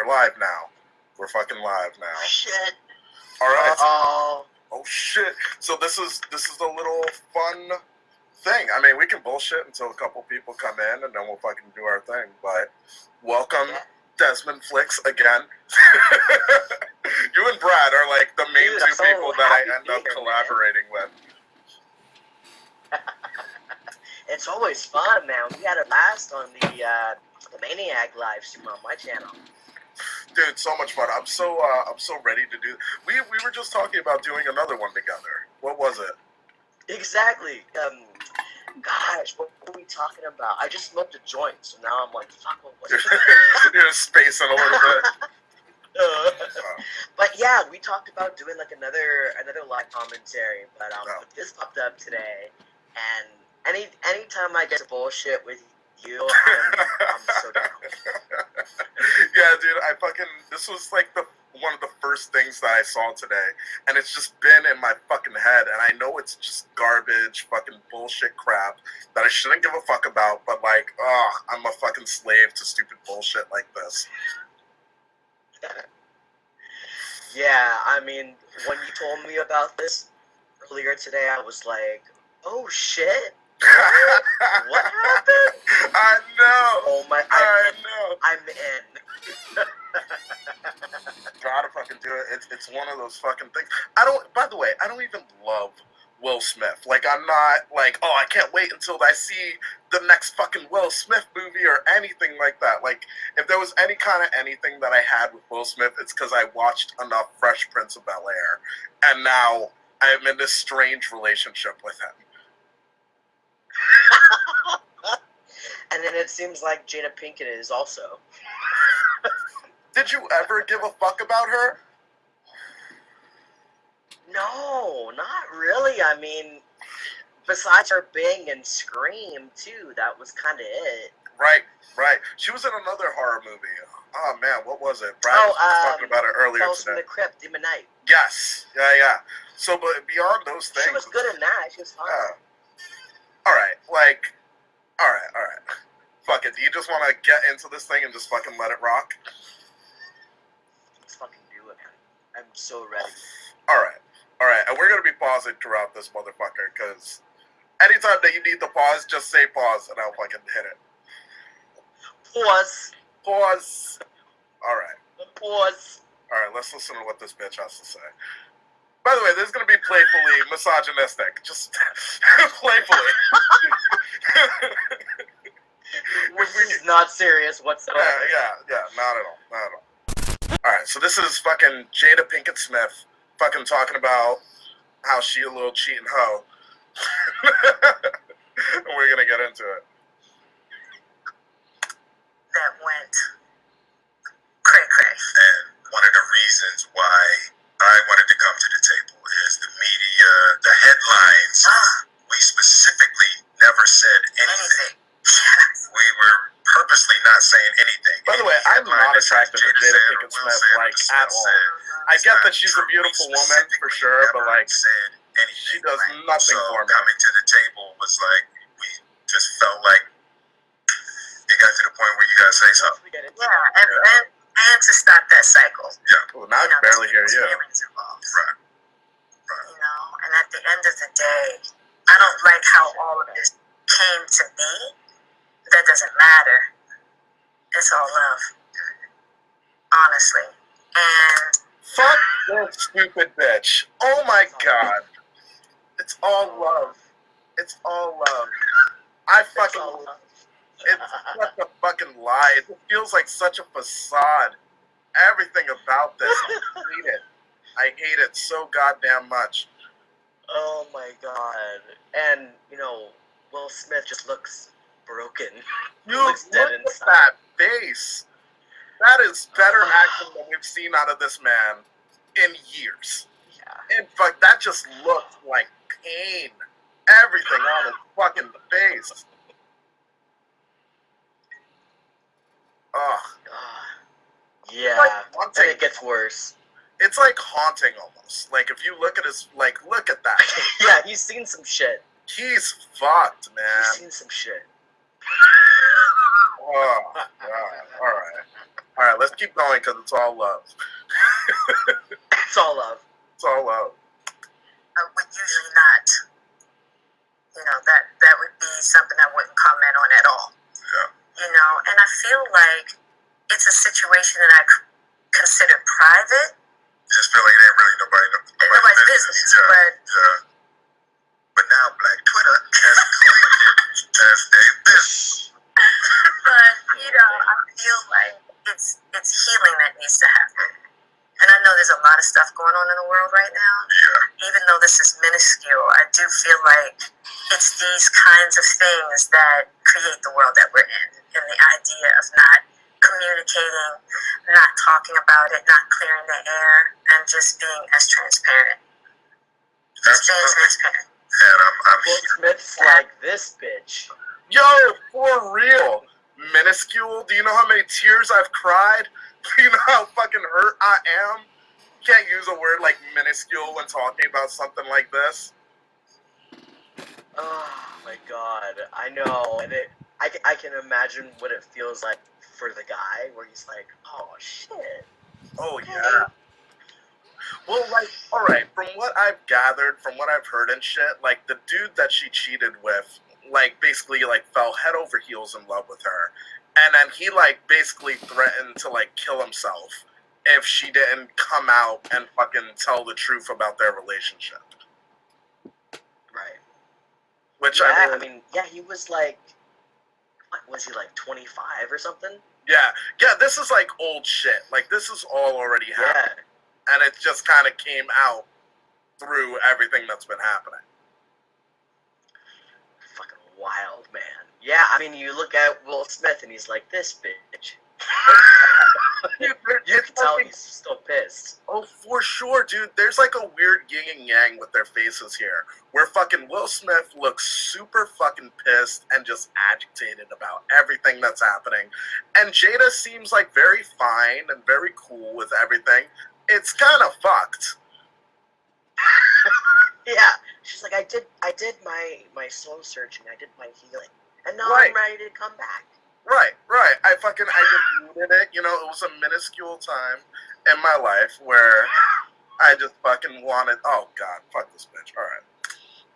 live now. We're fucking live now. Shit. All right. Oh shit. So this is a little fun thing. I mean, we can bullshit until a couple people come in, and then we'll fucking do our thing. But welcome, DesmondsFlicks again. You and Brad are like the main two people that I end up collaborating with. It's always fun, man. We had a blast on the Maniac live stream on my channel. Dude, so much fun. I'm so ready to do. We were just talking about doing another one together. What was it? Exactly. Gosh, what were we talking about? I just smoked a joint, so now I'm like, fuck, what was it? You're spacing a little bit. But yeah, we talked about doing like another live commentary, but this popped up today, and anytime I get to bullshit with you, I'm so down. Yeah, dude, this was like one of the first things that I saw today, and it's just been in my fucking head, and I know it's just garbage, fucking bullshit crap that I shouldn't give a fuck about, but like, I'm a fucking slave to stupid bullshit like this. Yeah, I mean, when you told me about this earlier today, I was like, oh shit. What happened? I know. Oh my! I know. I'm in. Gotta fucking do it. It's one of those fucking things. By the way, I don't even love Will Smith. Like, I'm not like, oh, I can't wait until I see the next fucking Will Smith movie or anything like that. Like, if there was any kind of anything that I had with Will Smith, it's because I watched enough Fresh Prince of Bel-Air, and now I'm in this strange relationship with him. And then it seems like Jada Pinkett is also. Did you ever give a fuck about her? No, not really. I mean, besides her Bing and Scream, too, that was kind of it. Right. She was in another horror movie. Oh, man, what was it? Brad was talking about it earlier Tales today. from the Crypt, Demon Night. Yes. Yeah. So, but beyond those things... She was good in that. She was fun. Alright. Fuck it. Do you just want to get into this thing and just fucking let it rock? Let's fucking do it, man. I'm so ready. Alright. And we're going to be pausing throughout this motherfucker, because anytime that you need to pause, just say pause, and I'll fucking hit it. Pause. Alright. Pause. Alright, let's listen to what this bitch has to say. By the way, this is going to be playfully misogynistic. Just playfully. Which is not serious whatsoever. Yeah, not at all. Alright, so this is fucking Jada Pinkett Smith fucking talking about how she a little cheating hoe. And we're going to get into it. That went cray-cray. And one of the reasons why I wanted to come to the table is the media, the headlines. We specifically never said anything. We were purposely not saying anything. By the way, I'm not attracted to Jada Pinkett Smith, like, at all. I get that she's a beautiful woman, for sure, but, like, she does nothing for me. Coming to the table was like, we just felt like it got to the point where you gotta say something. Yeah, and to stop that cycle. Yeah. Well, now I can barely hear you. Right. You know, and at the end of the day, I don't like how all of this came to me. That doesn't matter. It's all love. Honestly. And Fuck that stupid bitch. Oh my god. It's all love. It's all love. It's such a fucking lie. It feels like such a facade. Everything about this, I hate it. I hate it so goddamn much. Oh my god. And, you know, Will Smith just looks broken. Dude, Looks dead look inside. at that face. That is better acting than we've seen out of this man in years. Yeah. In fact, that just looked like pain. Everything on his fucking face. Ugh. Yeah. Haunting. And it gets worse. It's like haunting almost. Like, if you look at his, like, look at that. Yeah, he's seen some shit. He's fucked, man. He's seen some shit. Oh, God. Alright. keep going because it's all love. It's all love. It's all love. I would usually not, that would be something I wouldn't comment on at all. Yeah. And I feel like it's a situation that I consider private. Just feel like it ain't really nobody's business. Yeah. But now Black Twitter has claimed it as their business. But, I feel like it's healing that needs to happen. And I know there's a lot of stuff going on in the world right now. Yeah. Even though this is minuscule, I do feel like it's these kinds of things that create the world that we're in. And the idea of not communicating, not talking about it, not clearing the air, and just being as transparent. Just being transparent. And I'm Will Smith's like this bitch. Yo, for real. Minuscule. Do you know how many tears I've cried? Do you know how fucking hurt I am? You can't use a word like minuscule when talking about something like this. Oh my god, I know, and I can imagine what it feels like for the guy, where he's like, oh shit. Oh yeah. Well, like, alright, from what I've gathered, from what I've heard and shit, like, the dude that she cheated with, like, basically, like, fell head over heels in love with her. And then he, like, basically threatened to, like, kill himself if she didn't come out and fucking tell the truth about their relationship. Right. Which, Yeah, I mean, yeah, he was like, what, was he like 25 or something? yeah, this is, like, old shit. Like, this is all already happened. Yeah. And it just kind of came out through everything that's been happening. Fucking wild, man. Yeah, I mean, you look at Will Smith and he's like, this bitch. You can tell he's still pissed. Oh, for sure, dude. There's like a weird yin and yang with their faces here, where fucking Will Smith looks super fucking pissed and just agitated about everything that's happening. And Jada seems like very fine and very cool with everything. It's kind of fucked. Yeah, she's like, I did my soul searching, I did my healing, and now Right. I'm ready to come back. Right. I just needed it. It was a minuscule time in my life where I just fucking wanted, oh God, fuck this bitch. All right.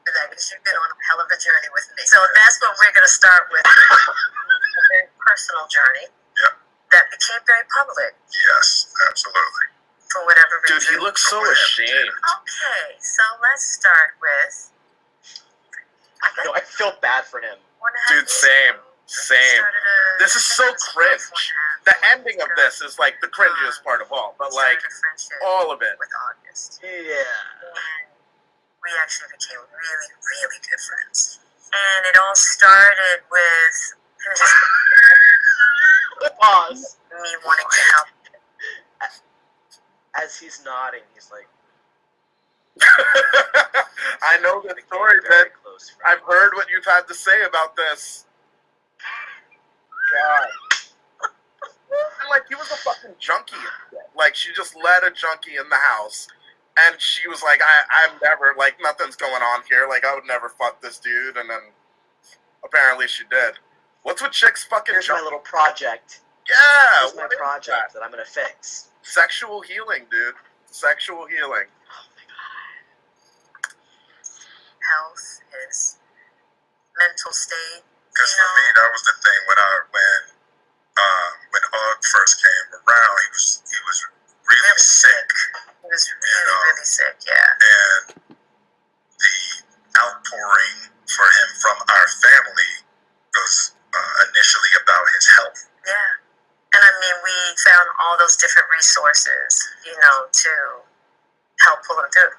Because you've been on a hell of a journey with me. So that's what we're going to start with. A very personal journey. Yeah. That became very public. Yes, absolutely. For whatever Dude, reason. he looks so ashamed. Okay, so let's start with. No, I feel bad for him. Dude, same. This is so cringe. The ending of this is like the cringiest part of all, but like all of it. With August. Yeah. And we actually became really, really good friends. And it all started with Pause. me wanting to help. As he's nodding, he's like, I know the became story, very Ben. close friends. I've heard what you've had to say about this. God. And like, he was a fucking junkie. Like, she just let a junkie in the house. And she was like, I'm never, like, nothing's going on here. Like, I would never fuck this dude. And then apparently she did. What's with chicks fucking Here's my junkie? little project. Yeah. Here's my what is project that? that I'm gonna fix. Sexual healing, dude. Sexual healing. Oh my god. Health, his mental state. Because for me, that was the thing when Og first came around, he was really sick. He was really sick, yeah. And the outpouring for him from our family was initially about his health. Yeah. And I mean, we found all those different resources, to help pull him through.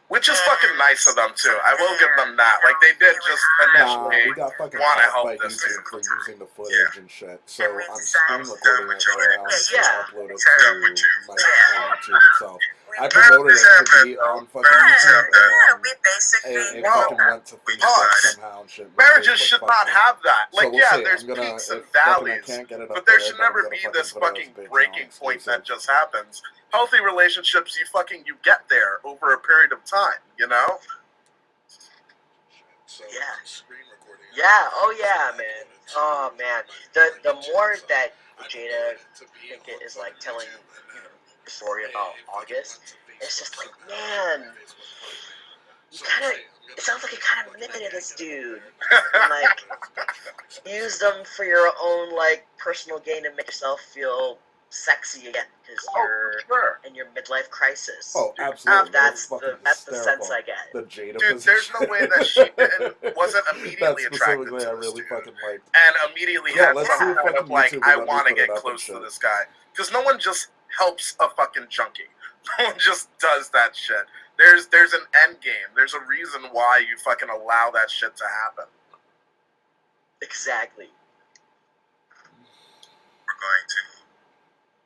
Which is fucking nice of them, too. I will give them that. Like, they did just initially we got fucking want to blocked help by this YouTube dude. for using the footage and shit. So And we I'm decided screen recording it right now and Yeah. just upload it Yeah, to with you. my YouTube itself. I promoted promoted it to be on fucking YouTube Yeah, and we basically it No. fucking went to Facebook somehow and shit. Marriages Facebook should fucked not me. have that. So Like, we'll yeah, see. there's I'm gonna, peaks and if fucking I valleys. can't get it up But there there, should then I'm never gonna be fucking this put it on fucking Bitch breaking Now point that exclusive. just happens. Healthy relationships, you get there over a period of time, So Yeah. screen recording. Yeah, oh yeah, man. Oh man, the more that Jada Pinkett is like telling the story about August, it's just like, man, you kind of. It sounds like you kind of manipulated this dude, and like used them for your own like personal gain to make yourself feel sexy again because you're in your midlife crisis. Oh, absolutely. That's the sense I get. The Jada Dude, position. there's no way that she wasn't immediately That's attracted specifically to I this really dude. fucking liked. And immediately Yeah, had let's see some if kind fucking of like, YouTube I will let me want to put it get up and close to shit. this guy. Because no one just helps a fucking junkie. No one just does that shit. There's an end game. There's a reason why you fucking allow that shit to happen. Exactly. We're going to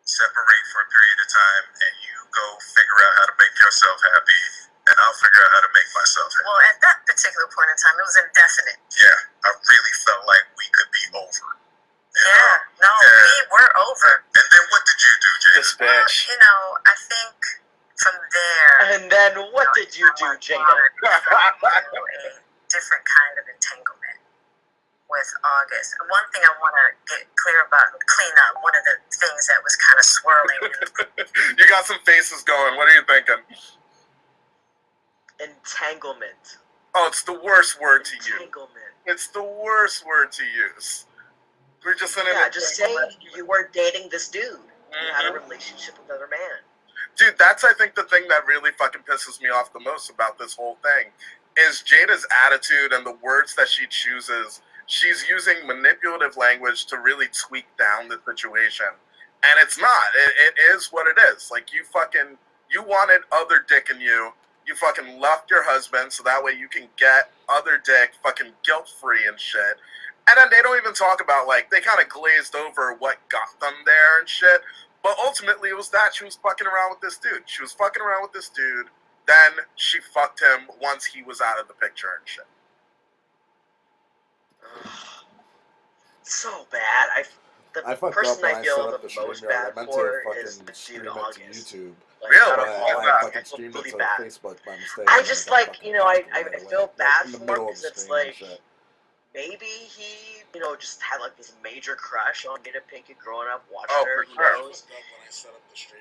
separate for a period of time, and you go figure out how to make yourself happy, and I'll figure out how to make myself happy. Well, at that particular point in time, it was indefinite. Yeah, I really felt like we could be over. No, we were over. And then what did you do, Jada? This bitch. Well, I think from there. And then what did you do, Jada? A different kind of entanglement with August. One thing I want to get clear about and clean up, one of the things that was kind of swirling. You got some faces going. What are you thinking? Entanglement. Oh, it's the worst word to use. Entanglement. It's the worst word to use. We're just in an Just say you were dating this dude. You had a Mhm. relationship with another man. Dude, that's, I think, the thing that really fucking pisses me off the most about this whole thing is Jada's attitude and the words that she chooses. She's using manipulative language to really tweak down the situation. And it's not. It is what it is. Like, you wanted other dick in you. You fucking left your husband so that way you can get other dick fucking guilt-free and shit. And then they don't even talk about, like, they kind of glazed over what got them there and shit. But ultimately, it was that she was fucking around with this dude. She was fucking around with this dude. Then she fucked him once he was out of the picture and shit. So bad. I fucked person up when I I feel set up the the most stream yard. bad I meant for to is fucking the stream dude it to August. YouTube. Like, Really? out of Why all is I that? fucking streamed it completely to bad. Facebook by mistake. I and just got like, fucking I blocked right feel away. bad in the for middle him of because the it's stream and like, shit. maybe he, just had like this major crush on Jada Pinkett growing up, watching Oh, her, for who sure. knows,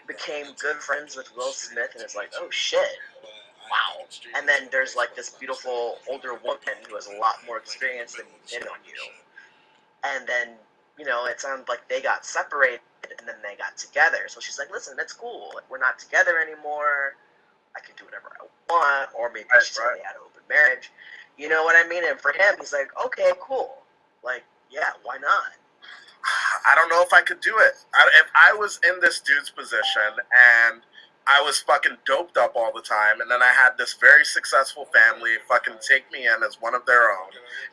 became good friends with Will Smith, and it's like, oh shit, wow. And then there's like this beautiful older woman who has a lot more experience than he did on you. And then, it sounded like they got separated and then they got together. So she's like, listen, that's cool. Like, we're not together anymore. I can do whatever I want. Or maybe she said they had an open marriage. You know what I mean? And for him, he's like, okay, cool. Like, yeah, why not? I don't know if I could do it. If I was in this dude's position and I was fucking doped up all the time, and then I had this very successful family fucking take me in as one of their own,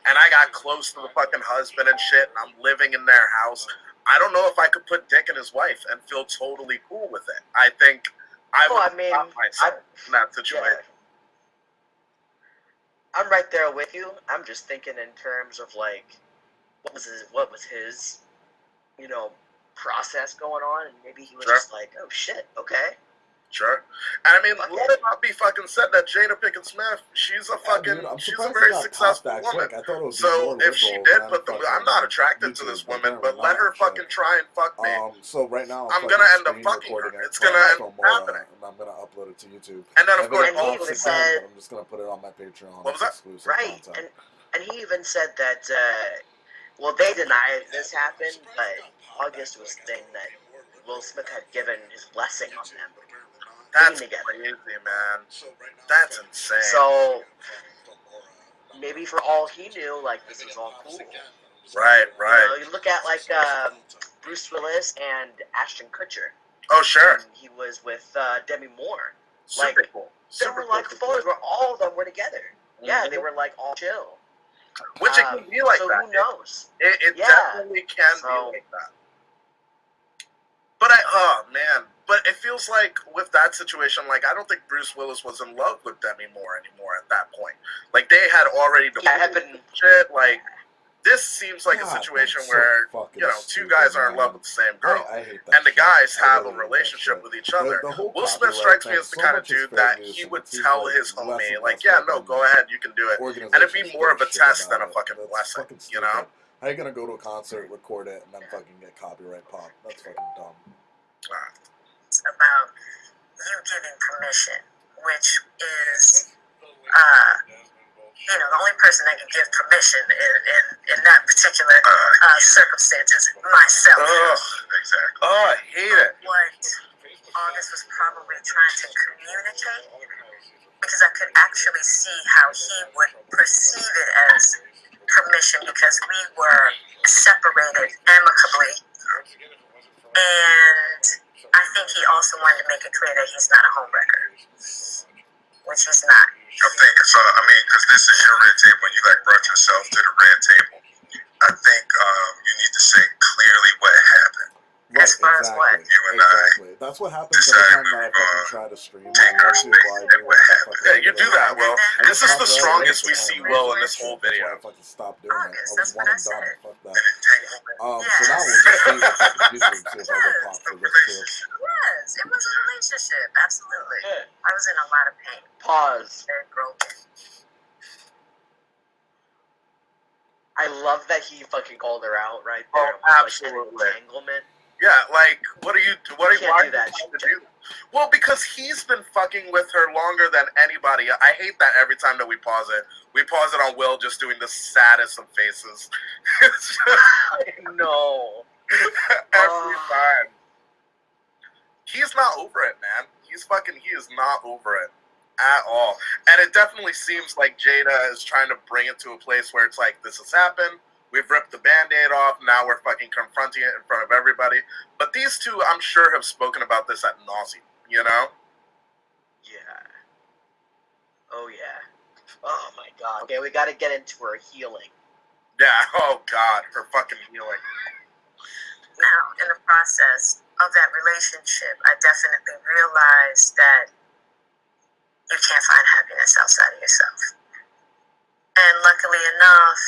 and I got close to the fucking husband and shit, and I'm living in their house, I don't know if I could put dick in his wife and feel totally cool with it. I think I would stop myself in that situation. Yeah. I'm right there with you. I'm just thinking in terms of like, what was his, process going on, and maybe he was just like, oh shit, okay. Sure. And I mean, let it not be fucking said that Jada Pinkett Smith, she's a fucking, dude, she's a very successful woman. I thought it would be So more if she liberal did than put the, fucking I'm not attracted to YouTube, this woman, apparently but let not, her and shit. fucking try and fuck me. So right now I'm fucking gonna end up screen fucking recording her. it It's from gonna end up Mora, happening. and I'm gonna upload it to YouTube. And then of If course, it he pops even again, said- I'm just gonna put it on my Patreon. What was that? Exclusive Right, content. and he even said that, well, they denied this happened, but August was saying that Will Smith had given his blessing on them that's being together. crazy, man. That's insane. So maybe for all he knew, like, this was all cool. Right. You look at like Bruce Willis and Ashton Kutcher. Oh, sure. And he was with Demi Moore. Super Like, cool. There Super were like cool. photos where all of them were together. Yeah, they Mhm. were like all chill. Which it can be like so that. who knows? It Yeah. definitely can be like that. But but it feels like with that situation, like I don't think Bruce Willis was in love with Demi Moore anymore at that point. Like they had already divorced shit. Like this seems like a situation that's so where fucking two stupid, guys are in man. love with the same girl, I hate that and the shit. guys I have really a hate that relationship shit. with each other. The whole Will Smith copyright strikes me thing, as the so kind of much is dude fair that use, he and would it seems tell like his less homie, and like, less yeah, no, fucking go ahead, you can do it. And it'd be organizations more of give a shit test about than a it. fucking That's blessing, fucking you know? stupid. How you gonna go to a concert, record it, and then fucking get copyright pop? That's fucking dumb. It's about you giving permission, which is, the only person that can give permission in that particular circumstance is myself. Exactly. Oh, I hate it. What August was probably trying to communicate, because I could actually see how he would perceive it as permission, because we were separated amicably, and I think he also wanted to make it clear that he's not a homewrecker, which he's not. I'm thinking, so, because this is your red table, and you, brought yourself to the red table. I think you need to say clearly what happened. Right, As far as what? You and exactly. That's what happens every time I fucking try to stream on YouTube. While I do Yeah, you do that, Will. This is the strongest we see Will in this whole video. I fucking stopped doing it. I was one and done. Fuck that. An entanglement. So now we'll just see what fucking YouTube see if I get pop for this too. Yes, it was a relationship, absolutely. Yeah. I was in a lot of pain, Pause. very broken. I love that he fucking called her out right Oh, there. Like, absolutely. an entanglement. Yeah, what are you why Can't are do you that trying to shit. do? Well, because he's been fucking with her longer than anybody. I hate that every time that we pause it on Will just doing the saddest of faces. It's just No. every time. He's not over it, man. He is not over it at all. And it definitely seems like Jada is trying to bring it to a place where it's like, this has happened. We've ripped the Band-Aid off. Now we're fucking confronting it in front of everybody. But these two, I'm sure, have spoken about this at nauseam, you know? Yeah. Oh, yeah. Oh, my God. Okay, we gotta get into her healing. Yeah, oh God, her fucking healing. Now, in the process of that relationship, I definitely realized that you can't find happiness outside of yourself. And luckily enough,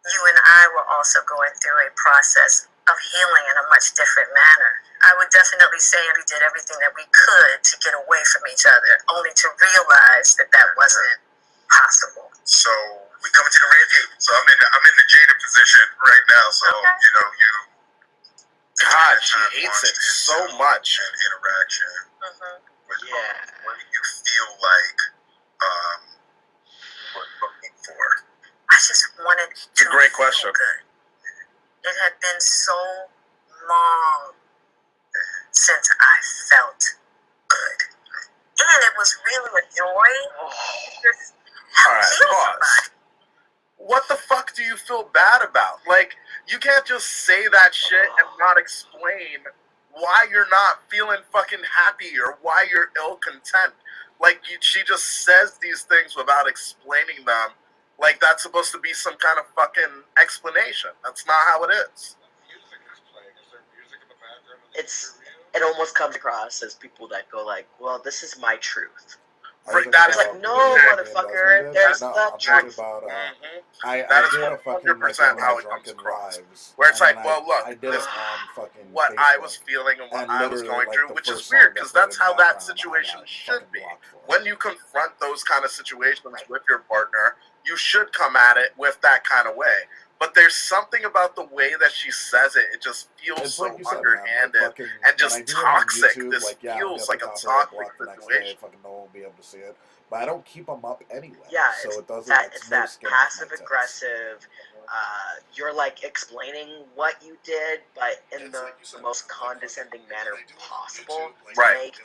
you and I were also going through a process of healing in a much different manner. I would definitely say we did everything that we could to get away from each other, only to realize that that wasn't possible. So we coming to the red table. So I'm in the Jada position right now. So Okay. God, she hates it so much. And interaction Mm-hmm. with Yeah. what do you feel like you were looking for? I just wanted to a great feel question. good. It had been so long since I felt good. And it was really a joy to just help Alright, heal pause. somebody. What the fuck do you feel bad about? Like, you can't just say that shit and not explain why you're not feeling fucking happy or why you're ill-content. Like, she just says these things without explaining them. Like, that's supposed to be some kind of fucking explanation. That's not how it is. Music is playing. Is there music in the background of It's- It almost comes across as people that go like, well, this is my truth. That is like, no, motherfucker, there's the I'm truth. talking about, Mhm. I That is did a fucking, 100% how it comes Drunken across. Lives, Where it's and like, then well, look, I did this it on fucking what Facebook, I was feeling and what and I was literally, going like, through, the which is first weird song because that that's played how in the that background, situation I got should fucking be. blocked for it. When you confront those kind of situations with your partner, you should come at it with that kind of way. But there's something about the way that she says it, it just feels It's so like you said, underhanded man, like fucking, and just when I do it on toxic. YouTube, This like, yeah, feels I'll like get a the copyright toxic block the next day, situation. fucking no one will be able to see it. But I don't keep them up anyway. Yeah, so it's it doesn't. that It's it's no that skin off my passive tits. aggressive. You're like explaining what you did, but in the most condescending manner possible to Right. make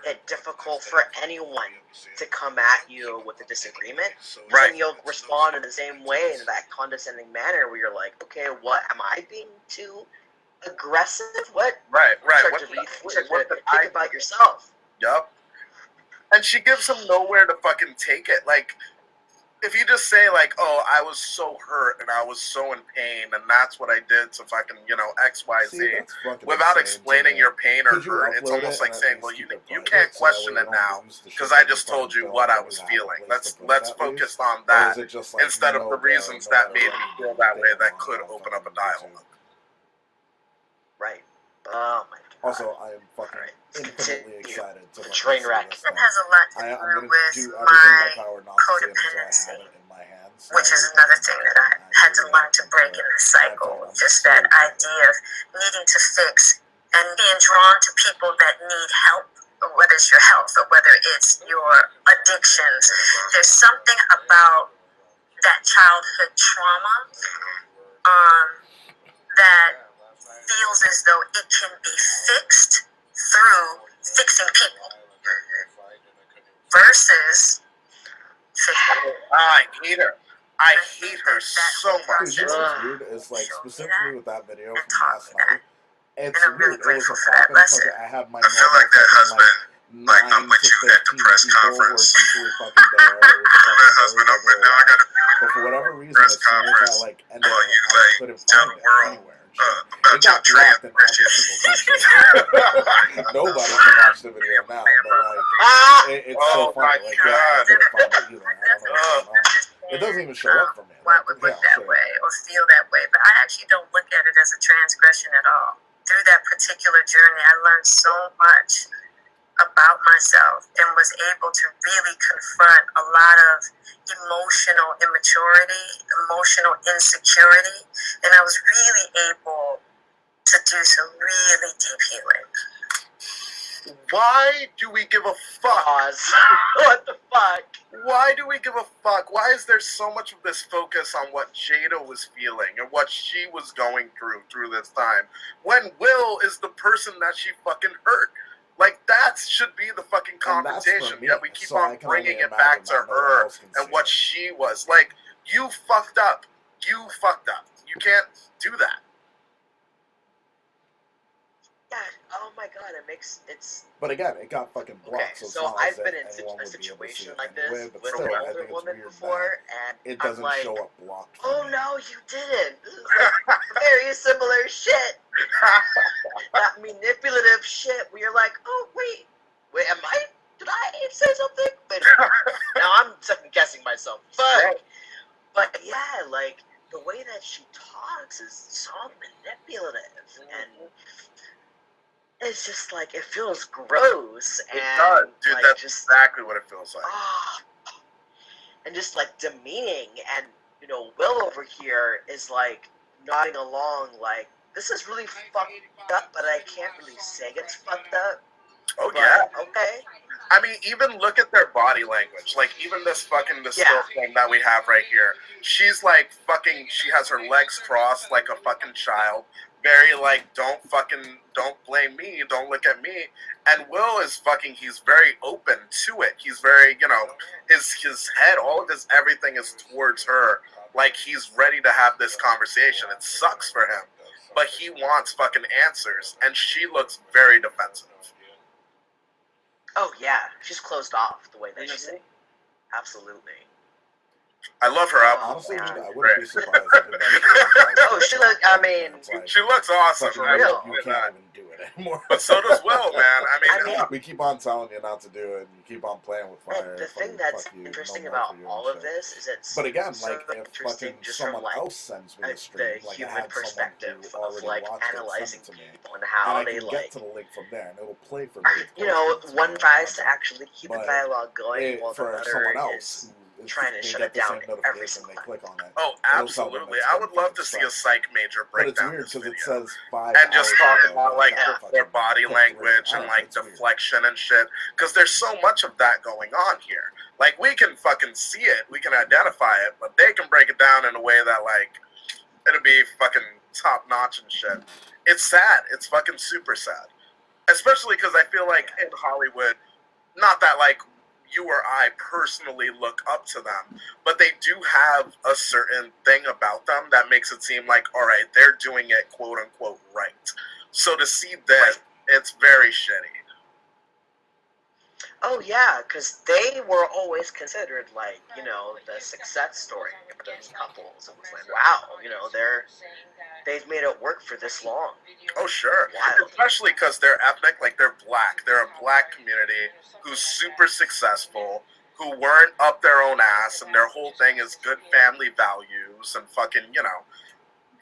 it difficult for anyone to come at you with a disagreement. Right. And you'll respond in the same way in that condescending manner where you're like, okay, what am I being too aggressive? What? Right. Start What to the- start what to the- think about yourself. Yup. And she gives him nowhere to fucking take it. Like, if you just say, like, oh, I was so hurt and I was so in pain and that's what I did to fucking, X, Y, See, Z, that's fucking without insane to explaining me. your pain or Could you hurt, it's upload almost it like and at saying, least well, keep you it private, can't so that question way it you don't now lose the because shit I that you just told fucking you feel what like I that was you have a feeling. place to put Let's it at focus least? on Or that is it just like, instead of no the bearing, reasons no that matter made what me you feel do, that way damn that on could that open up a fucking dialogue. YouTube. Right. Oh my god. Also, I am fucking Alright. infinitely excited to The fucking train see wreck. this It thing. has a lot to I'm do gonna with do everything in my my power not to see it until I codependency, have it in my hands. which That is way another I thing can that I actually had to learn to break in this cycle. Just that idea of needing to fix and being drawn to people that need help, whether it's your health or whether it's your addictions. There's something about that childhood trauma that feels as though it can be fixed through fixing people versus I hate her. I hate her so much. Dude, you know what's weird is, like, specifically with that video from last night, it's And I'm really weird. It was grateful a for that topic, lesson. like, I have my I feel like that husband, like, I'm 9 with to you at the 15 press people were conference. usually fucking there. It was a My fucking husband, very I'm with now. I regular got to life. But for whatever reason, press as soon as I, conference like, ended while it, you, I like, couldn't tell find the it world anywhere. And shit. about It your got blocked in every transgressions. single country. Nobody can watch the video now, but, like, it's Oh so my funny. Like, yeah, I God. couldn't find it either. I don't know what's going on. It doesn't even show up for me. Why Like, it would yeah, look that sure. way or feel that way, but I actually don't look at it as a transgression at all. Through that particular journey, I learned so much about myself and was able to really confront a lot of emotional immaturity, emotional insecurity, and I was really able to do some really deep healing. Why do we give a fuck? Pause. What the fuck? Why do we give a fuck? Why is there so much of this focus on what Jada was feeling and what she was going through this time, when Will is the person that she fucking hurt? Like, that should be the fucking And that's for confrontation. me, Yet we keep so I on can bringing only it back imagine to that no one her else can and see what it. she was. Like, you fucked up. You fucked up. You can't do that. Yeah. Oh my god, it's. But again, it got fucking blocked, Okay, so it's so not I've as if been in anyone a would be able to see situation it like anyway, this but with still, an I older think it's woman weird before, that and it I'm doesn't like, show up blocked for oh me. no, you didn't. This is like very similar shit. That manipulative shit where you're like, oh wait, did I say something? Wait a minute. Now I'm second guessing myself. Fuck. But yeah, like the way that she talks is so manipulative, and it's just like it feels gross, It and does. Dude, like that's just exactly what it feels like. and just like demeaning, and you know, Will over here is like nodding along, like this is really fucked up, but I can't really say it's fucked up. Oh, But, yeah. okay. I mean, even look at their body language. Like, even this fucking Yeah. still thing that we have right here. She's like fucking, she has her legs crossed like a fucking child. Very like, don't blame me, don't look at me. And Will is fucking, he's very open to it. He's very, you know, his head, all of his everything is towards her. Like, he's ready to have this conversation. It sucks for him. But he wants fucking answers. And she looks very defensive. Oh yeah, she's closed off the way that she's saying. Absolutely. I love her outfit. Honestly, man. dude, I wouldn't be surprised if eventually... Oh, she look. I mean, It's like, She looks awesome. fucking for I real. You can't even do it anymore. But so does Will, man. I mean, we keep on telling you not to do it, and you keep on playing with fire. and the thing fucking that's fuck you, interesting no more about for you all and of shit. this is it's But again, so like, if interesting fucking just someone from like else sends me a the stream, like I human had someone perspective who of already like watched it analyzing send it to me, people and and how I they can like. get to the link from there, and it'll play for me. You know, one tries to actually keep the But dialogue going while the for other someone is else who trying to they shut get it the down same every notification, single they time. click on it. oh, It'll tell them absolutely. it's I been would love fucking to see a striked. psych major But break it's down weird this because it video. says 5 And just hours talk ago about, that like, it got their fucking body clicked language through. and, I don't know, like, it's weird. deflection and shit. Because there's so much of that going on here. Like, we can fucking see it. We can identify it. But they can break it down in a way that, like, it'll be fucking top-notch and shit. It's sad. It's fucking super sad. Especially because I feel like in Hollywood, not that, like, you or I personally look up to them, but they do have a certain thing about them that makes it seem like, all right, they're doing it quote unquote right. So to see this, it's very shitty. Oh yeah, because they were always considered like, you know, the success story of those couples. It was like, wow, you know, they've made it work for this long. Oh sure, Wild. especially because they're ethnic, like they're black. They're a black community who's super successful, who weren't up their own ass, and their whole thing is good family values and fucking, you know,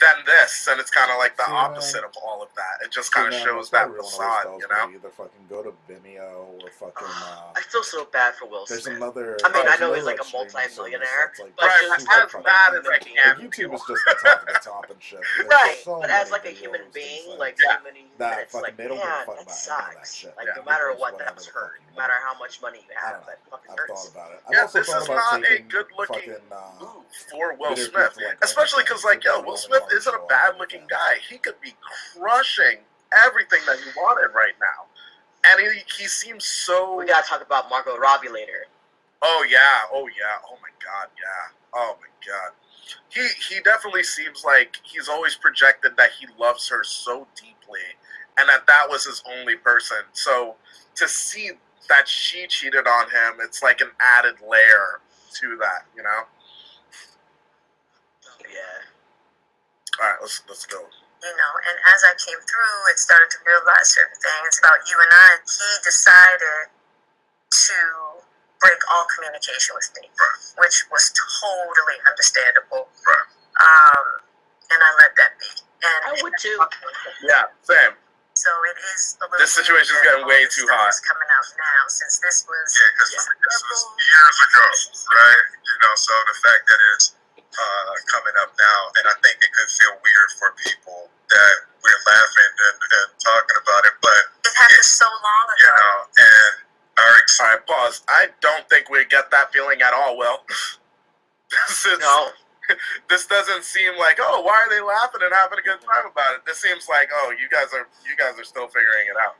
than this, and it's kind of like the See, man. opposite of all of that. It just See, kind of man, shows that's why that every one of those facade, spells you know? where either fucking go to Vimeo or fucking. I feel so bad for Will There's Smith. another. I mean, I there's know he's another, like a streaming service multi-millionaire, that's, like, but Right, just super as as fucking bad a as human I being. can. Like, YouTube is just the top of the top and shit. There's Right, so but as many like a videos, human things being, like Yeah. so many that minutes, fucking like, they don't give a man, fuck that about any of that sucks. shit. Like, Yeah, no matter because what, whatever that's the hurt. fuck you No matter want. how much money you I have, don't know. that fucking I've hurts. thought about it. I've Yeah, also this thought is about not a taking good-looking fucking move for Will video Smith. clips of, like, Especially because, like, yo, OnlyFans. Will People Smith only isn't a wanna show bad-looking OnlyFans. guy. He could be crushing everything that he wanted right now. And he seems so... We gotta talk about Margot Robbie later. Oh, yeah. Oh, yeah. Oh, my God, yeah. Oh, my God. He definitely seems like he's always projected that he loves her so deeply and that was his only person. So to see that she cheated on him, it's like an added layer to that, you know? Yeah. All right, let's go. You know, and as I came through and started to realize certain things about you and I, he decided to break all communication with me, which was totally understandable. And I let that be. And I would too. Yeah, same. So it is a little. This situation is getting way too hot. It's coming out now since this was. Yeah, because this was years ago, right? You know, so the fact that it's coming up now, and I think it could feel weird for people that we're laughing and talking about it, but It happened so long ago. you know, and our All right, pause. I don't think we get that feeling at all, Will. No. This doesn't seem like, oh, why are they laughing and having a good time about it? This seems like, oh, you guys are still figuring it out.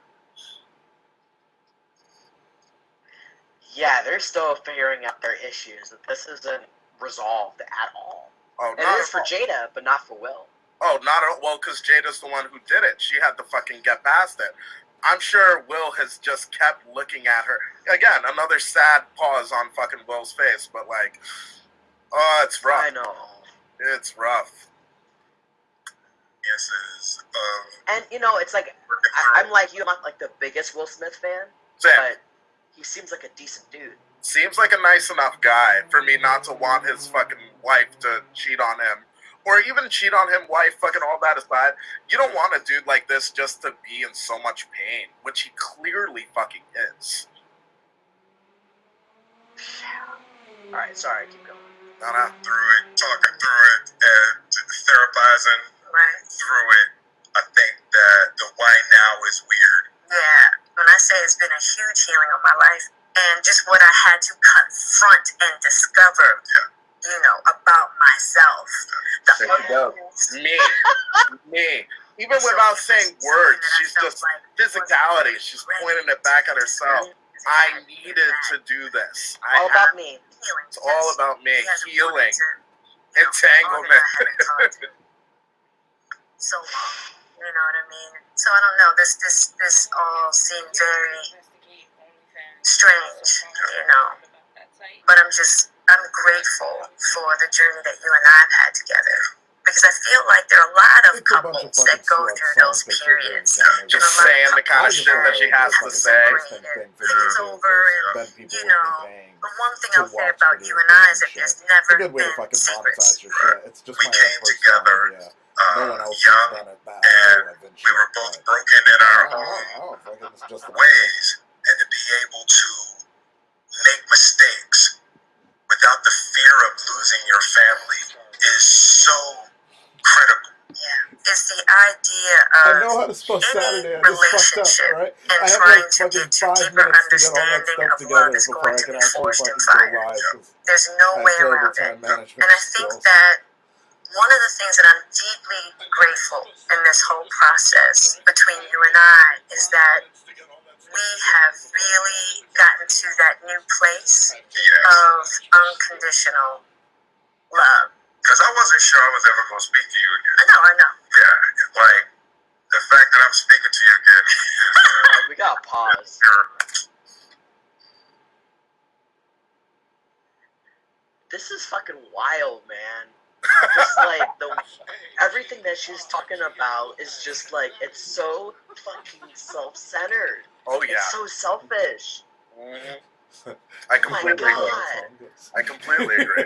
Yeah, they're still figuring out their issues. This isn't resolved at all. Oh, It not is at for all. Jada, but not for Will. Oh, not at all. Well, because Jada's the one who did it. She had to fucking get past it. I'm sure Will has just kept looking at her. Again, another sad pause on fucking Will's face, but like, oh, it's rough. I know. It's rough. experiences of And, you know, it's like, I'm like you, I'm not like the biggest Will Smith fan, Same. but he seems like a decent dude. Seems like a nice enough guy for me not to want his fucking wife to cheat on him. Or even cheat on him, wife, fucking all that aside. You don't want a dude like this just to be in so much pain, which he clearly fucking is. Alright, sorry, keep going. No. through it, talking through it, and therapizing through it. I think that the why now is weird. Yeah, when I say it's been a huge healing of my life, and just what I had to confront and discover, you know, about myself. There you go. Me. Even without saying words, she's just physicality. She's pointing it back at herself. I needed to do this. All about me. It's all about me. Healing. Entanglement. So long, you know what I mean? So I don't know. This all seemed very strange, you know. But I'm grateful for the journey that you and I have had together. Because I feel like there are a lot of couples that go through those periods. Just saying the kind of shit that she has to say. Things over, and, you know, the one thing I'll say about you and I is that there's never It's a good way to been fucking secrets. monetize your shit. It's just We my came own personal together, idea. No one else has young, done it that and way. we were both broken in our own It's just an idea. ways, and to be able to make mistakes without the fear of losing your family is so critical. Yeah, it's the idea I of know how to spell any Saturday. I just fucked relationship up, right? and I have trying like to fucking get to 5 deeper minutes to get all that understanding stuff of together love is before going I to can be actually forced fucking and go fire. live. 'Cause There's no I have way terrible around time it. management And I think skills. that one of the things that I'm deeply grateful in this whole process between you and I is that we have really gotten to that new place of unconditional love. Because I wasn't sure I was ever going to speak to you again. I know. Yeah, like the fact that I'm speaking to you again is We gotta pause. This is fucking wild, man. Just like everything that she's talking about is just like, it's so fucking self-centered. Oh, yeah. It's so selfish. Mhm. I completely God. agree. I completely agree.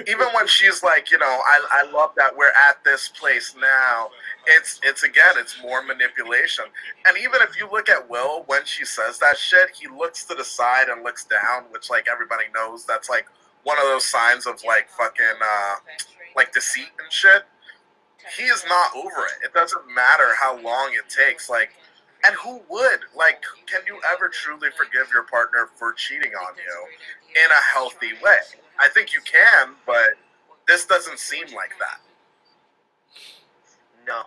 Even when she's like, you know, I love that we're at this place now. It's again, it's more manipulation. And even if you look at Will, when she says that shit, he looks to the side and looks down, which like everybody knows that's like one of those signs of like fucking like deceit and shit. He is not over it. It doesn't matter how long it takes. Like, and who would? Like, can you ever truly forgive your partner for cheating on you in a healthy way? I think you can, but this doesn't seem like that. No.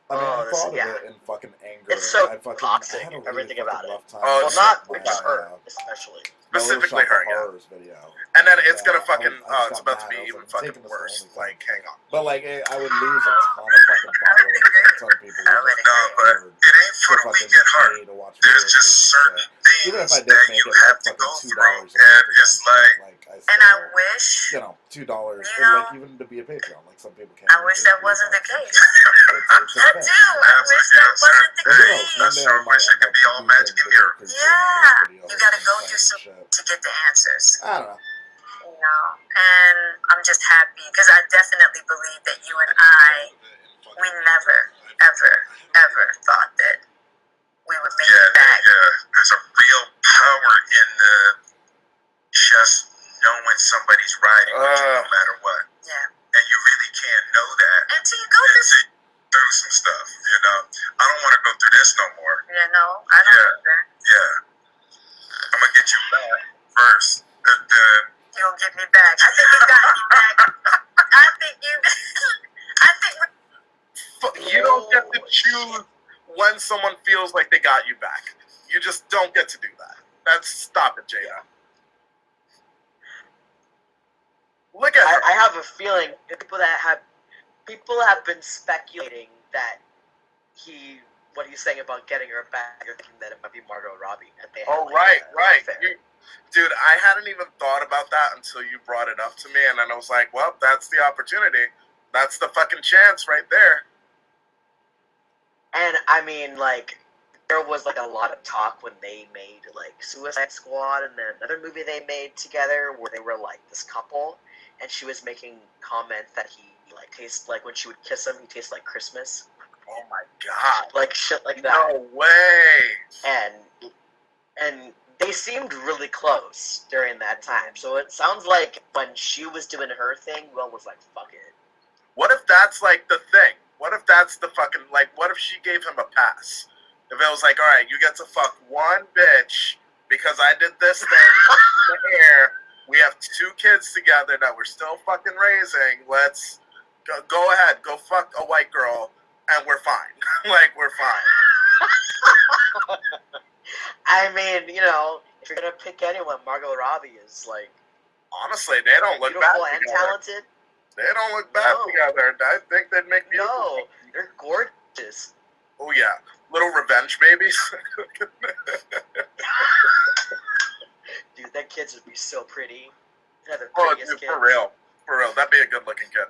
I mean, I this- thought yeah. of it in fucking anger. It's so I toxic, had a really everything fucking about it. rough time Oh, Well, it's not with just my, her, especially. Specifically Photoshop her, yeah. horrors video. And then it's Yeah, gonna fucking, I it's just about got to be mad. I was even like, I'm fucking taking this worse. to OnlyFans. Like, hang on. But like, I would lose a ton of fucking followers and a ton of people. No, but it ain't for the weak at heart. There's just certain Even if things I did that make you it have like to go fucking through, $2, and it's like, And I wish, you know, $2, You or like know, even to be a Patreon, like some people can't. I wish that wasn't the case. It's I do. I wish that wasn't the Well, who knows? case. One day I might end up all magic and miracles. Yeah. You gotta go through some to get the answers. I don't know. You know, and I'm just happy because I definitely believe that you and I, we never, ever, ever thought that we would make it back. There's a real power in the just knowing somebody's riding with you no matter what. Yeah. And you really can't know that Until you go through, through some stuff, you know. I don't want to go through this no more. you know, I don't know that. Yeah. I'm going to get you back first. You gonna get me back? I think you got me back. I think you. I think. You don't get to choose when someone feels like they got you back. You just don't get to do that. Stop it, Jada. Look at her. I have a feeling that people have been speculating that what he's saying about getting her back, you're thinking that it might be Margot Robbie. Oh, right. Dude, I hadn't even thought about that until you brought it up to me, and then I was like, well, that's the opportunity. That's the fucking chance right there. And I mean, like, there was like a lot of talk when they made like Suicide Squad and then another movie they made together where they were like this couple, and she was making comments that he like tastes like when she would kiss him, he tastes like Christmas. Oh my god. Like shit like that. No way. And they seemed really close during that time. So it sounds like when she was doing her thing, Will was like, fuck it. What if that's like the thing? What if that's the fucking, like, what if she gave him a pass? If it was like, alright, you get to fuck one bitch because I did this thing in the air. We have 2 kids together that we're still fucking raising. Let's go ahead, go fuck a white girl, and we're fine. Like, we're fine. I mean, you know, if you're gonna pick anyone, Margot Robbie is like Honestly, they don't look bad beautiful and together. talented. They don't look bad together. I think they'd make me. No, they're gorgeous. Oh yeah, little revenge babies. Dude, that kids would be so pretty. They're the Oh, prettiest dude, kids. for real. That'd be a good looking kid.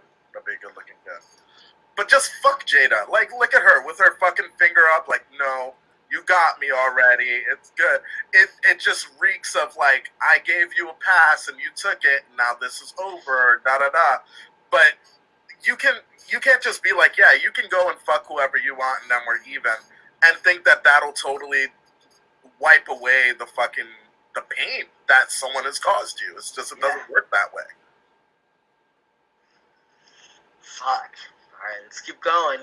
But just fuck Jada. Like, look at her with her fucking finger up. Like, no, you got me already. It's good. It just reeks of like, I gave you a pass and you took it. And now this is over. Da da da. But you can't just be like, yeah, you can go and fuck whoever you want and then we're even, and think that that'll totally wipe away the pain that someone has caused you. It's just, it doesn't work that way. Fuck. Alright, let's keep going.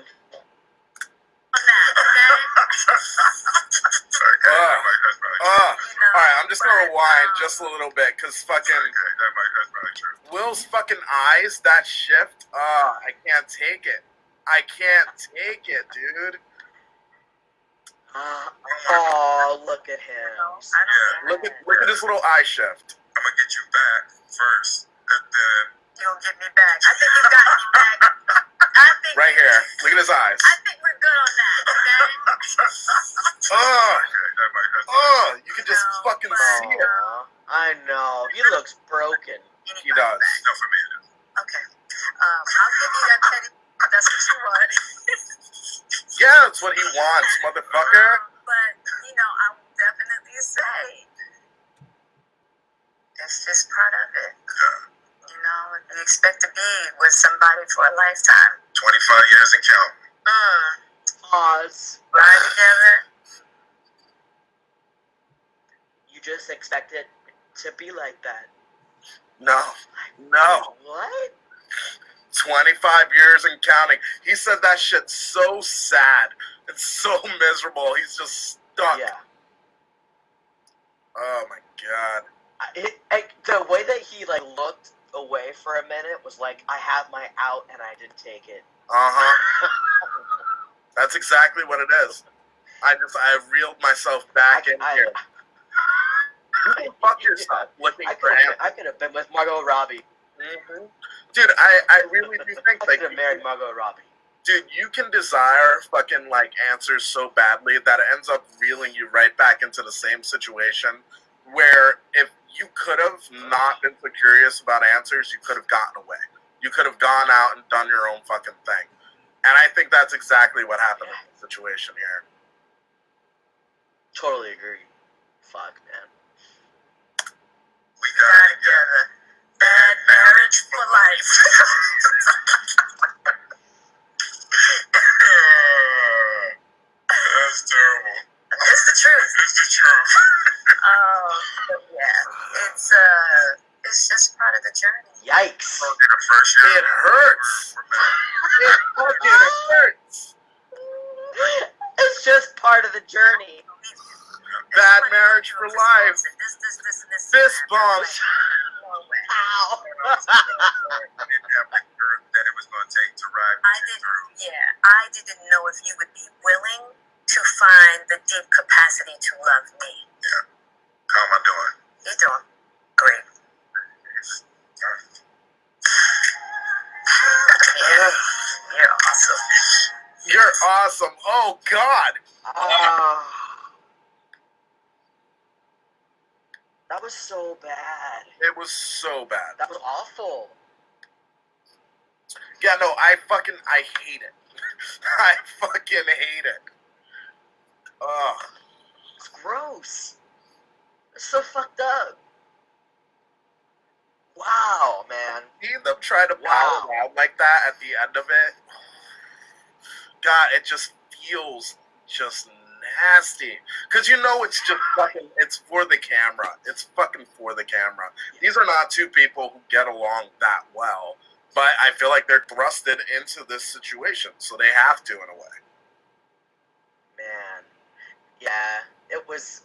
Alright, I'm just gonna rewind just a little bit, cause fucking Will's fucking eyes, that shift, I can't take it. I can't take it, dude. Oh, look at him. Look at his little eye shift. I'm gonna get you back first. You gonna get me back? I think you got me back. I think Right here. Look at his eyes. I think we're good on that. Okay. You can just fucking see it. I know. He looks broken. He does. No, for me it is. Okay. I'll give you that teddy. That's what you want. Yeah, that's what he wants, motherfucker. But, you know, I will definitely say It's just part of it. You know, you expect to be with somebody for a lifetime. 25 years and counting. Pause. Ride together. You just expect it to be like that. No. No. What? 25 years and counting. He said that shit so sad. It's so miserable. He's just stuck. Yeah. Oh my god. The way that he like looked away for a minute was like, I have my out and I didn't take it. That's exactly what it is. I reeled myself back in here. You can fuck yourself looking for him. I could have been with Margot Robbie. Mm-hmm. Dude, I really do think I like could have married Margot Robbie. dude, you can desire fucking like answers so badly that it ends up reeling you right back into the same situation where if you could have not been so curious about answers, you could have gotten away. You could have gone out and done your own fucking thing. And I think that's exactly what happened in the situation here. Totally agree. Fuck, man. We got together. Bad marriage for life. That's terrible. It's the truth. It's the truth. Yeah. It's just part of the journey. Yikes. It hurts. It fucking hurts. It's just part of the journey. Bad marriage for life. Fist bumps. Ow. I didn't have the nerve that it was going to take to ride with you through. I didn't know if you would be willing to find the deep capacity to love me. Yeah. How am I doing? You're doing great. Yeah. You're awesome. You're awesome. Oh, God. That was so bad. It was so bad. That was awful. Yeah, no, I hate it. I fucking hate it. Ugh. It's gross. It's so fucked up. Wow, man. See them try to power out like that at the end of it. God, it just feels just nasty. Because you know it's just fucking, it's for the camera. It's fucking for the camera. These are not two people who get along that well. But I feel like they're thrusted into this situation. So they have to, in a way. Man. Yeah, it was...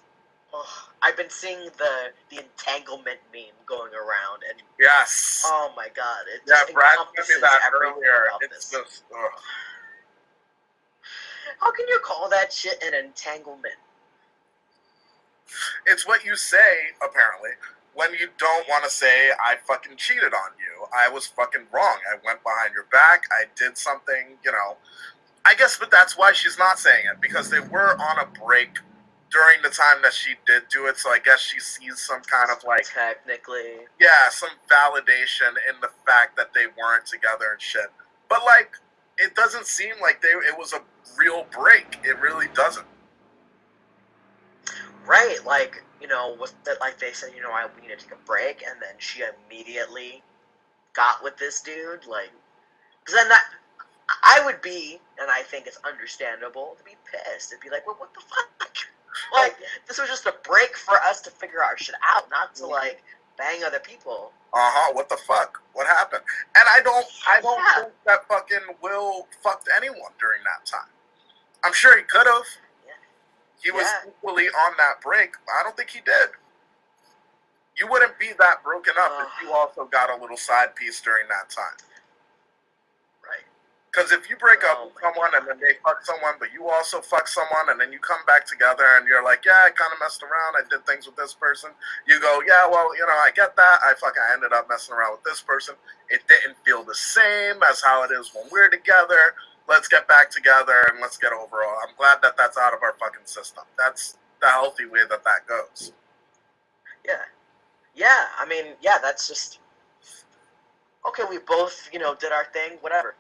Oh, I've been seeing the entanglement meme going around, and yes. Oh my god, it yeah, just Brad encompasses sent me that everything earlier. about It's this. just, ugh. How can you call that shit an entanglement? It's what you say, apparently, when you don't want to say, I fucking cheated on you. I was fucking wrong. I went behind your back. I did something, you know. I guess, but that's why she's not saying it, because they were on a break during the time that she did do it, so I guess she sees some kind of like... Technically. Yeah, some validation in the fact that they weren't together and shit. But, like, it doesn't seem like it was a real break. It really doesn't. Right, like, you know, was that like they said, you know, we need to take a break, and then she immediately got with this dude, like... Because then I would be, and I think it's understandable, to be pissed. It'd be like, well, what the fuck? Like, this was just a break for us to figure our shit out, not to, like, bang other people. What the fuck? What happened? And I don't think that fucking Will fucked anyone during that time. I'm sure he could have. Yeah. He was equally on that break. I don't think he did. You wouldn't be that broken up if you also got a little side piece during that time. Right. Because if you break up with someone and then they fuck someone, but you also fuck someone, and then you come back together and you're like, yeah, I kind of messed around, I did things with this person. You go, yeah, well, you know, I get that. I ended up messing around with this person. It didn't feel the same as how it is when we're together. Let's get back together and let's get overall. I'm glad that that's out of our fucking system. That's the healthy way that goes. Yeah. Yeah, I mean, yeah, that's just... Okay, we both, you know, did our thing, whatever.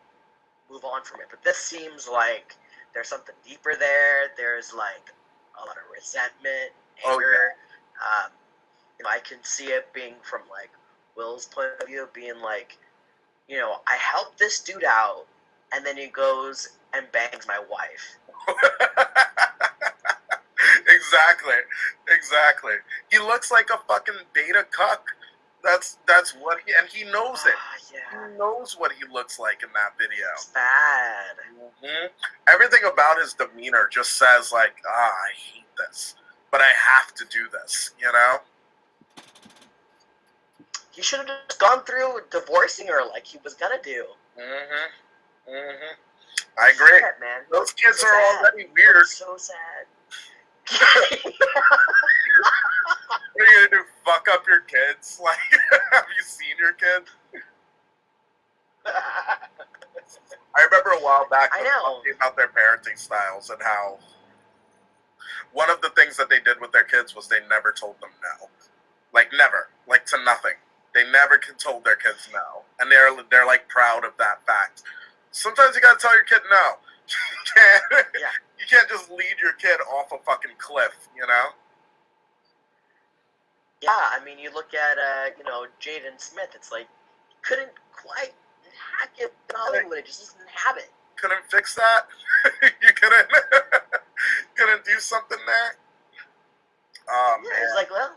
Move on from it. But this seems like there's something deeper there. There's like a lot of resentment, anger. I can see it being from like Will's point of view, being like, I helped this dude out, and then he goes and bangs my wife. Exactly. He looks like a fucking beta cuck. That's what he knows it. Yeah. He knows what he looks like in that video. It's bad. Everything about his demeanor just says like, I hate this, but I have to do this, He should have just gone through divorcing her like he was gonna do. I agree. Shit, man. Those kids so are sad. already weird. So sad. What are you gonna do? Fuck up your kids? Like, have you seen your kids? I remember a while back talking about their parenting styles and how one of the things that they did with their kids was they never told them no. Like never. Like to nothing. They never told their kids no. And they're like proud of that fact. Sometimes you gotta tell your kid no. You can't just lead your kid off a fucking cliff, Yeah, I mean, you look at, Jaden Smith, it's like, you couldn't quite hack it in Hollywood, it just doesn't have it. Couldn't fix that? You couldn't do something there? Yeah, it's like, well...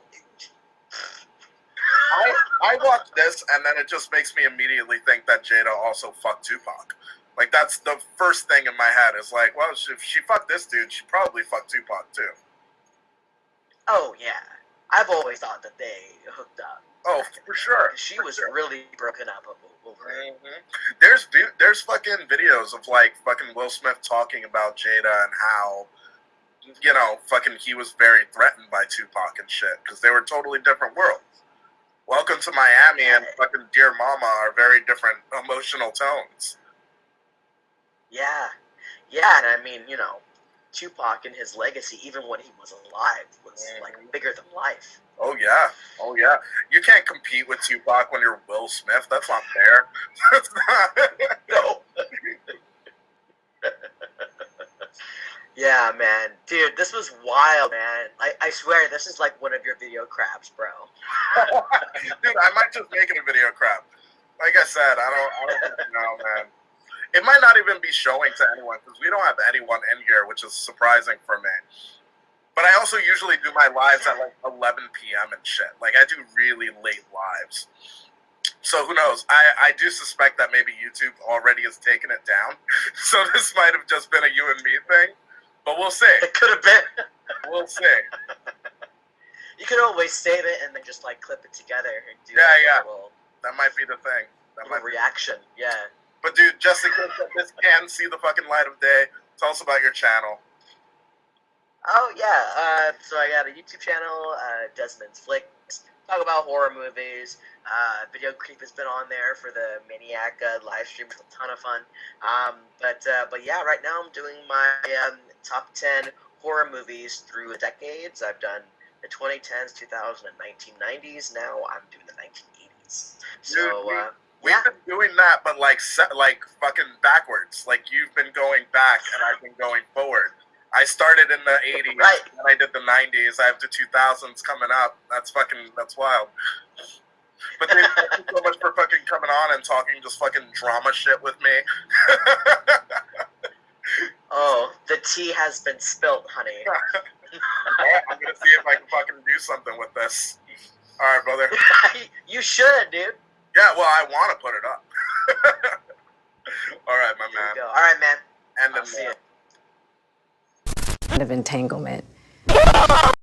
I watched this, and then it just makes me immediately think that Jada also fucked Tupac. Like, that's the first thing in my head, is like, well, if she fucked this dude, she probably fucked Tupac, too. Oh, yeah. I've always thought that they hooked up. Oh, for sure. She was really broken up over it. There's fucking videos of, like, fucking Will Smith talking about Jada and how, fucking he was very threatened by Tupac and shit, because they were totally different worlds. Welcome to Miami and fucking Dear Mama are very different emotional tones. Yeah. Yeah, and I mean, Tupac and his legacy, even when he was alive, was like bigger than life. Oh yeah. You can't compete with Tupac when you're Will Smith. That's not fair. That's not. No. Yeah, man. Dude, this was wild, man. I swear, this is like one of your video craps, bro. Dude, I might just make it a video crap. Like I said, I don't know, man. It might not even be showing to anyone, because we don't have anyone in here, which is surprising for me. But I also usually do my lives at like 11 p.m. and shit. Like, I do really late lives. So who knows? I do suspect that maybe YouTube already has taken it down. So this might have just been a you and me thing. But we'll see. It could have been. We'll see. You could always save it and then just like clip it together and do yeah. Little, that might be the thing. That might reaction. Yeah. But dude, just in case that this can see the fucking light of day, tell us about your channel. Oh yeah. So I got a YouTube channel, DesmondsFlicks. Talk about horror movies. Video Creep has been on there for the Maniac live stream. It's a ton of fun. But yeah, right now I'm doing my top 10 horror movies through the decades. I've done the 2010s, 2000s, and 1990s. Now I'm doing the 1980s. So we've been doing that, but like fucking backwards. Like you've been going back, and I've been going forward. I started in the 80s, right. And I did the 90s. I have the 2000s coming up. That's wild. But dude, thank you so much for fucking coming on and talking just fucking drama shit with me. Oh, the tea has been spilt, honey. I'm gonna see if I can fucking do something with this. Alright, brother. You should, dude. Yeah, well, I want to put it up. Alright, my man. Alright, man. And then I'll see you. Of entanglement.